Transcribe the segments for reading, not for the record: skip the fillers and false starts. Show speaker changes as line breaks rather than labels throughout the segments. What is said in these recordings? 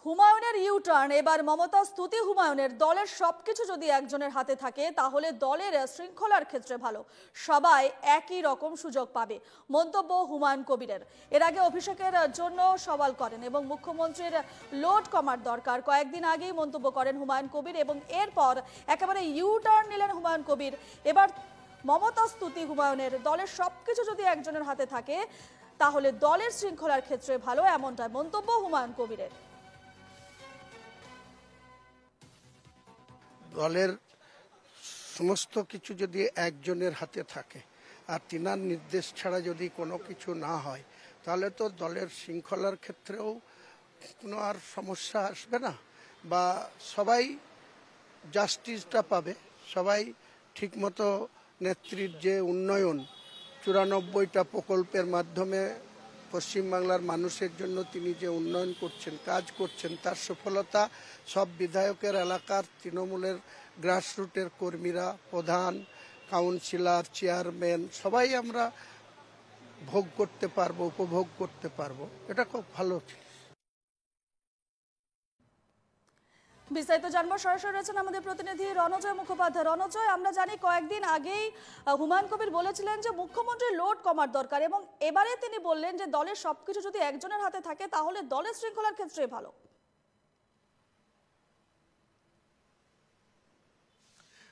হুমায়ুনের ইউটার্ন এবার মমতা স্তুতি হুমায়ুনের দলের সবকিছু যদি একজনের হাতে থাকে তাহলে দলের শৃঙ্খলার ক্ষেত্রে ভালো, সবাই একই রকম সুযোগ পাবে, মন্তব্য হুমায়ুন কবিরের। এর আগে অভিষেকের জন্য সওয়াল করেন এবং মুখ্যমন্ত্রীর লোড কমার দরকার কয়েকদিন আগেই মন্তব্য করেন হুমায়ুন কবির এবং এরপর একেবারে ইউটার্ন নিলেন হুমায়ুন কবির। এবার মমতা স্তুতি হুমায়ুনের দলের সবকিছু যদি একজনের হাতে থাকে তাহলে দলের শৃঙ্খলার ক্ষেত্রে ভালো, এমনটাই মন্তব্য হুমায়ুন কবিরের।
দলের সমস্ত কিছু যদি একজনের হাতে থাকে আর তিনার নির্দেশ ছাড়া যদি কোনো কিছু না হয় তাহলে তো দলের শৃঙ্খলার ক্ষেত্রেও কোনো আর সমস্যা আসবে না, বা সবাই জাস্টিসটা পাবে, সবাই ঠিকমতো নেত্রীর যে উন্নয়ন 94টা প্রকল্পের মাধ্যমে পশ্চিমবাংলার মানুষের জন্য তিনি যে উন্নয়ন করছেন, কাজ করছেন, তার সফলতা সব বিধায়কের এলাকার তৃণমূলের গ্রাসরুটের কর্মীরা, প্রধান, কাউন্সিলর, চেয়ারম্যান সবাই আমরা ভোগ করতে পারবো, উপভোগ করতে পারবো। এটা খুব ভালো।
বিস্তারিত জানবো, সরাসরি রয়েছেন আমাদের প্রতিনিধি রণজয় মুখোপাধ্যায়। রণজয়, আমরা জানি কয়েকদিন আগেই হুমায়ুন কবির বলেছিলেন যে মুখ্যমন্ত্রীর লোড কমার দরকার এবং এবারে তিনি বললেন যে দলের সবকিছু যদি একজনের হাতে থাকে তাহলে দলের শৃঙ্খলার ক্ষেত্রে ভালো।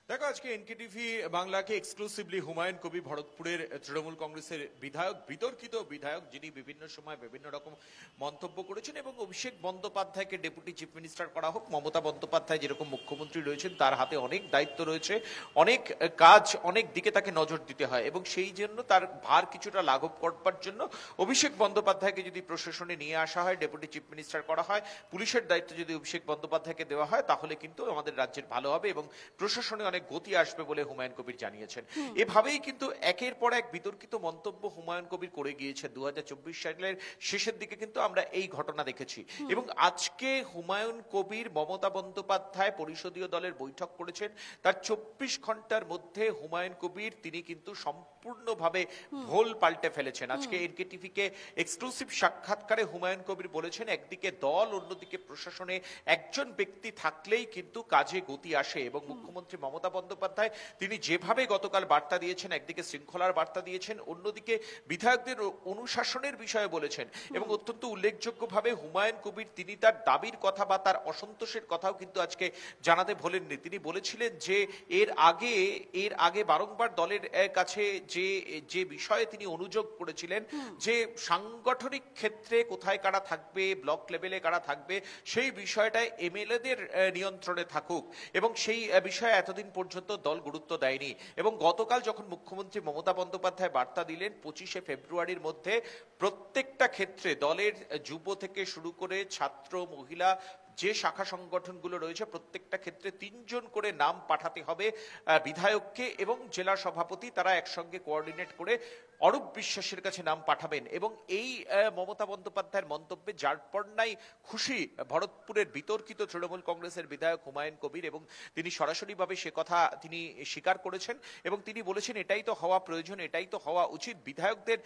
দেখো, আজকে এনকেটিভি বাংলাকে এক্সক্লুসিভলি হুমায়ুন কবির, ভরতপুরের তৃণমূল কংগ্রেসের বিধায়ক, বিতর্কিত বিধায়ক, যিনি বিভিন্ন সময় বিভিন্ন রকম মন্তব্য করেছেন এবং অভিষেক বন্দ্যোপাধ্যায়কে ডেপুটি চিফ মিনিস্টার করা হোক, মমতা বন্দ্যোপাধ্যায় যেরকম মুখ্যমন্ত্রী রয়েছেন তার হাতে অনেক দায়িত্ব রয়েছে, অনেক কাজ, অনেক দিকে তাকে নজর দিতে হয় এবং সেই জন্য তার ভার কিছুটা লাঘব করবার জন্য অভিষেক বন্দ্যোপাধ্যায়কে যদি প্রশাসনে নিয়ে আসা হয়, ডেপুটি চিফ মিনিস্টার করা হয়, পুলিশের দায়িত্ব যদি অভিষেক বন্দ্যোপাধ্যায়কে দেওয়া হয় তাহলে কিন্তু আমাদের রাজ্যের ভালো হবে এবং প্রশাসনে অনেক গতি আসবে বলে হুমায়ুন কবির জানিয়েছেন। এভাবেই কিন্তু একের পর এক বিতর্কিত মন্তব্য হুমায়ুন কবির করে গিয়েছে। 2024 সালের শেষের দিকে কিন্তু আমরা এই ঘটনা দেখেছি এবং আজকে হুমায়ুন কবির, মমতা বন্দ্যোপাধ্যায় পরিষদীয় দলের বৈঠক করেছেন। তার 24 ঘন্টার মধ্যে হুমায়ুন কবির তিনি কিন্তু সম্পূর্ণভাবে ভোল পাল্টে ফেলেছেন। আজকে এনকেটিভিকে এক্সক্লুসিভ সাক্ষাৎকারে হুমায়ুন কবির বলেছেন, একদিকে দল, অন্যদিকে প্রশাসনে একজন ব্যক্তি থাকলেই কিন্তু কাজে গতি আসে এবং মুখ্যমন্ত্রী মমতা বন্দ্যোপাধ্যায় তিনি যেভাবে গতকাল বার্তা দিয়েছেন, একদিকে শৃঙ্খলার বার্তা দিয়েছেন, অন্যদিকে বিধায়কদের অনুশাসনের বিষয়ে বলেছেন এবং অত্যন্ত উল্লেখযোগ্যভাবে হুমায়ুন কবির তিনি তার দাবির কথা বা তার অসন্তোষের কথাও কিন্তু আজকে জানাতে ভোলেননি। তিনি বলেছিলেন যে এর আগে বারংবার দলের কাছে যে বিষয়ে তিনি অনুযোগ করেছিলেন যে সাংগঠনিক ক্ষেত্রে কোথায় কারা থাকবে, ব্লক লেভেলে কারা থাকবে, সেই বিষয়টায় এমএলএদের নিয়ন্ত্রণে থাকুক এবং সেই বিষয়ে এতদিন পর্যন্ত দল গুরুত্ব দেয়নি। এবং গতকাল যখন মুখ্যমন্ত্রী মমতা বন্দ্যোপাধ্যায় বার্তা দিলেন 25শে ফেব্রুয়ারির মধ্যে প্রত্যেকটা ক্ষেত্রে দলের যুব থেকে শুরু করে ছাত্র, মহিলা, যে শাখা সংগঠনগুলো রয়েছে প্রত্যেকটা ক্ষেত্রে 3 জন করে নাম পাঠাতে হবে বিধায়ককে এবং জেলা সভাপতি, তারা একসঙ্গে কোঅর্ডিনেট করে অরূপ বিশ্বাসের কাছে নাম পাঠাবেন এবং এই মমতা বন্দ্যোপাধ্যায়ের মন্তব্যে যারপরনাই খুশি ভরতপুরের বিতর্কিত তৃণমূল কংগ্রেসের বিধায়ক হুমায়ুন কবির এবং তিনি সরাসরিভাবে সে কথা তিনি স্বীকার করেছেন এবং তিনি বলেছেন এটাই তো হওয়া প্রয়োজন, এটাই তো হওয়া উচিত। বিধায়কদের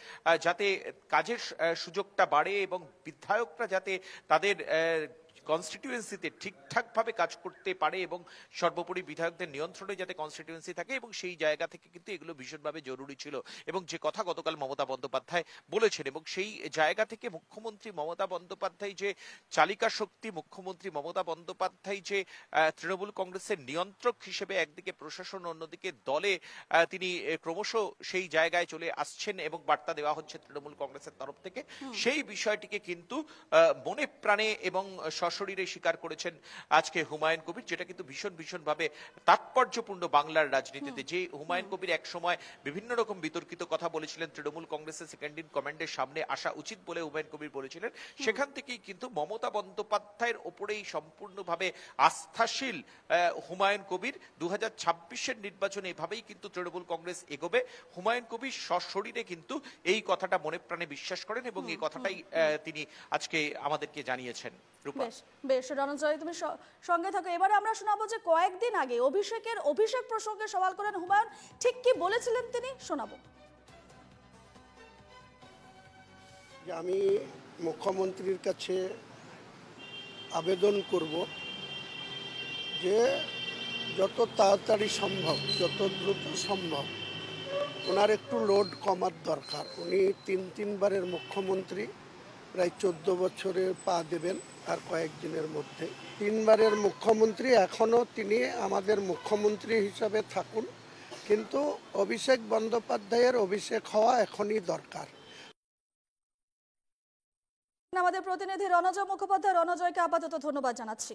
যাতে কাজের সুযোগটা বাড়ে এবং বিধায়করা যাতে তাদের কনস্টিটিউয়েন্সিতে ঠিকঠাক ভাবে কাজ করতে পারে এবং সর্বোপরি বিধায়কদের নিয়ন্ত্রণে যাতে কনস্টিটিউয়েন্সি থাকে এবং সেই জায়গা থেকে কিন্তু এগুলো ভীষণভাবে জরুরি ছিল এবং যে কথা গতকাল মমতা বন্দ্যোপাধ্যায় বলেছেন এবং সেই জায়গা থেকে মুখ্যমন্ত্রী মমতা বন্দ্যোপাধ্যায় যে চালিকা শক্তি, মুখ্যমন্ত্রী মমতা বন্দ্যোপাধ্যায় যে তৃণমূল কংগ্রেসের নিয়ন্ত্রক হিসেবে একদিকে প্রশাসন, অন্যদিকে দলে তিনি ক্রমশ সেই জায়গায় চলে আসছেন এবং বার্তা দেওয়া হচ্ছে তৃণমূল কংগ্রেসের তরফ থেকে, সেই বিষয়টিকে কিন্তু মনে প্রাণে এবং শরীরে স্বীকার করেছেন আজকে হুমায়ুন কবির, যেটা কিন্তু ভীষণভাবে তাৎপর্যপূর্ণ বাংলার রাজনীতিতে। যে হুমায়ুন কবির এক সময় বিভিন্ন রকম বিতর্কিত কথা বলেছিলেন, তৃণমূল কংগ্রেসের সেকেন্ড ইন কমান্ডের সামনে আসা উচিত বলে হুমায়ুন কবির বলেছিলেন, সেখান থেকেই কিন্তু মমতা বন্দ্যোপাধ্যায়ের ওপরেই সম্পূর্ণভাবে আস্থাশীল হুমায়ুন কবির। 2026-এর নির্বাচনে এভাবেই কিন্তু তৃণমূল কংগ্রেস এগোবে। হুমায়ুন কবির সশরীরে কিন্তু এই কথাটা মনে প্রাণে বিশ্বাস করেন এবং এই কথাটাই তিনি আজকে আমাদেরকে জানিয়েছেন।
বেশ রণজয়, তুমি সঙ্গে থাকো। এবারে আমরা শোনাবো যে কয়েকদিন আগে অভিষেক প্রসঙ্গে সওয়াল করেন হুমায়ুন, ঠিক কি বলেছিলেন তিনি, শোনাবো।
আমি মুখ্যমন্ত্রীর কাছে আবেদন করব যে যত তাড়াতাড়ি সম্ভব, যত দ্রুত সম্ভব ওনার একটু লোড কমার দরকার। উনি তিনবারের মুখ্যমন্ত্রী, প্রায় 14 বছরের পা দেবেন আর কয়েকদিনের মধ্যে। 3বারের মুখ্যমন্ত্রী, এখনও তিনি আমাদের মুখ্যমন্ত্রী হিসাবে থাকুন, কিন্তু অভিষেক বন্দ্যোপাধ্যায়ের অভিষেক হওয়া এখনই দরকার।
আমাদের প্রতিনিধি রণজয় মুখোপাধ্যায়, রণজয়কে আপাতত ধন্যবাদ জানাচ্ছি।